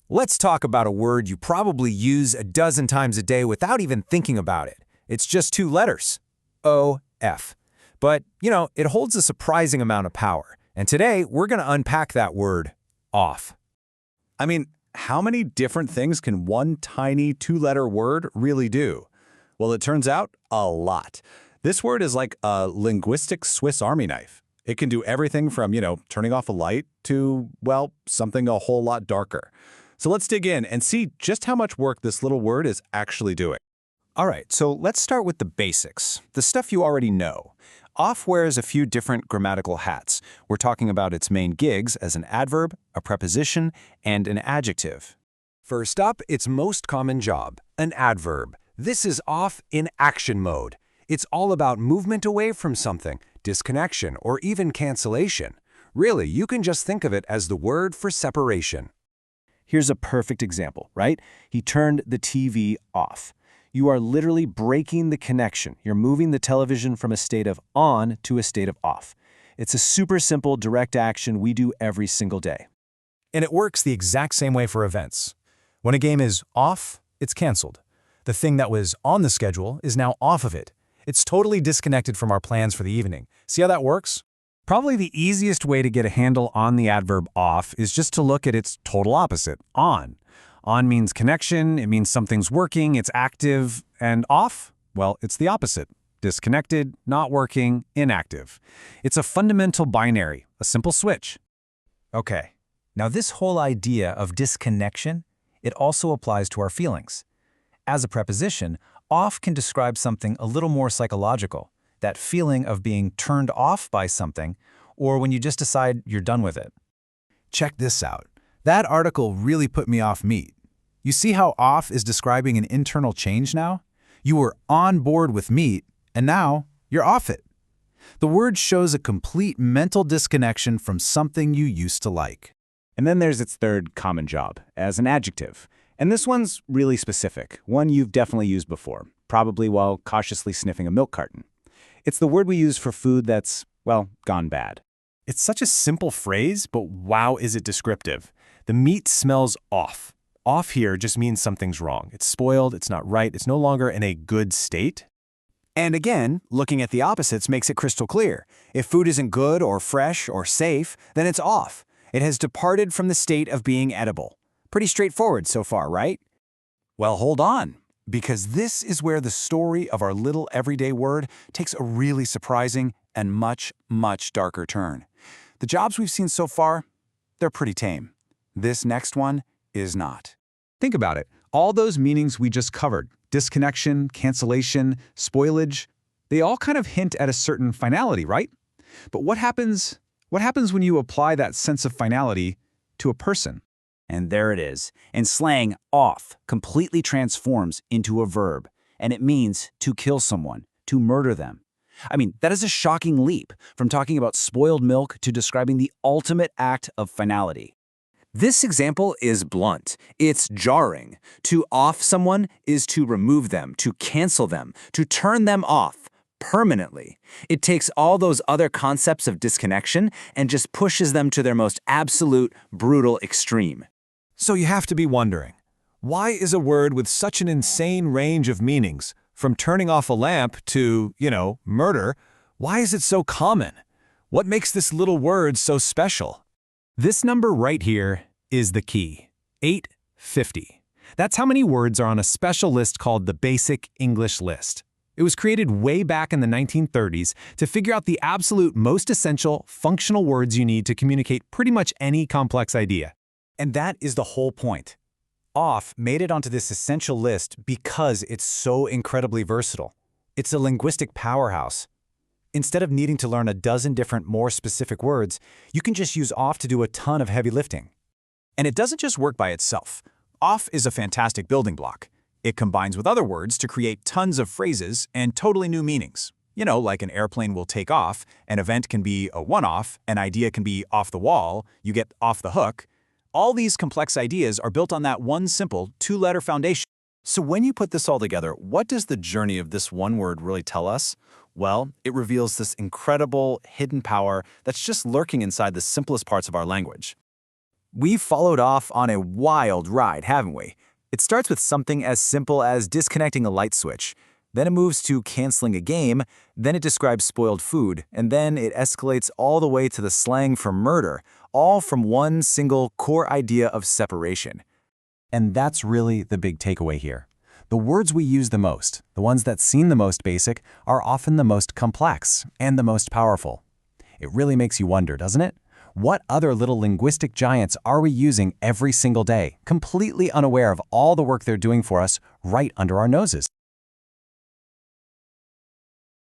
Let's talk about a word you probably use a dozen times a day without even thinking about it. It's just two letters, O-F. But, it holds a surprising amount of power. And today, we're going to unpack that word, off. I mean, how many different things can one tiny two-letter word really do? Well, it turns out a lot. This word is like a linguistic Swiss Army knife. It can do everything from, turning off a light to, well, something a whole lot darker. So let's dig in and see just how much work this little word is actually doing. All right, so let's start with the basics, the stuff you already know. Off wears a few different grammatical hats. We're talking about its main gigs as an adverb, a preposition, and an adjective. First up, its most common job, an adverb. This is off in action mode. It's all about movement away from something, disconnection, or even cancellation. Really, you can just think of it as the word for separation. Here's a perfect example, right? He turned the TV off. You are literally breaking the connection. You're moving the television from a state of on to a state of off. It's a super simple, direct action we do every single day. And it works the exact same way for events. When a game is off, it's canceled. The thing that was on the schedule is now off of it. It's totally disconnected from our plans for the evening. See how that works? Probably the easiest way to get a handle on the adverb off is just to look at its total opposite, on. On means connection, it means something's working, it's active, and off? Well, it's the opposite. Disconnected, not working, inactive. It's a fundamental binary, a simple switch. Okay, now this whole idea of disconnection, it also applies to our feelings. As a preposition, off can describe something a little more psychological, that feeling of being turned off by something, or when you just decide you're done with it. Check this out. That article really put me off meat. You see how off is describing an internal change now? You were on board with meat, and now you're off it. The word shows a complete mental disconnection from something you used to like. And then there's its third common job, as an adjective. And this one's really specific, one you've definitely used before, probably while cautiously sniffing a milk carton. It's the word we use for food that's, well, gone bad. It's such a simple phrase, but wow, is it descriptive. The meat smells off. Off here just means something's wrong. It's spoiled, it's not right, it's no longer in a good state. And again, looking at the opposites makes it crystal clear. If food isn't good or fresh or safe, then it's off. It has departed from the state of being edible. Pretty straightforward so far, right? Well, hold on, because this is where the story of our little everyday word takes a really surprising and much, much darker turn. The jobs we've seen so far, they're pretty tame. This next one is not. Think about it. All those meanings we just covered, disconnection, cancellation, spoilage, they all kind of hint at a certain finality, right? But what happens when you apply that sense of finality to a person? And there it is. In slang, off completely transforms into a verb, and it means to kill someone, to murder them. I mean, that is a shocking leap from talking about spoiled milk to describing the ultimate act of finality. This example is blunt. It's jarring. To off someone is to remove them, to cancel them, to turn them off permanently. It takes all those other concepts of disconnection and just pushes them to their most absolute, brutal extreme. So you have to be wondering, why is a word with such an insane range of meanings, from turning off a lamp to, murder, why is it so common? What makes this little word so special? This number right here is the key, 850. That's how many words are on a special list called the Basic English List. It was created way back in the 1930s to figure out the absolute most essential, functional words you need to communicate pretty much any complex idea. And that is the whole point. Off made it onto this essential list because it's so incredibly versatile. It's a linguistic powerhouse. Instead of needing to learn a dozen different, more specific words, you can just use off to do a ton of heavy lifting. And it doesn't just work by itself. Off is a fantastic building block. It combines with other words to create tons of phrases and totally new meanings. Like an airplane will take off, an event can be a one-off, an idea can be off the wall, you get off the hook. All these complex ideas are built on that one simple two-letter foundation. So when you put this all together, what does the journey of this one word really tell us? Well, it reveals this incredible hidden power that's just lurking inside the simplest parts of our language. We've followed off on a wild ride, haven't we? It starts with something as simple as disconnecting a light switch. Then it moves to canceling a game, then it describes spoiled food, and then it escalates all the way to the slang for murder, all from one single core idea of separation. And that's really the big takeaway here. The words we use the most, the ones that seem the most basic, are often the most complex and the most powerful. It really makes you wonder, doesn't it? What other little linguistic giants are we using every single day, completely unaware of all the work they're doing for us right under our noses?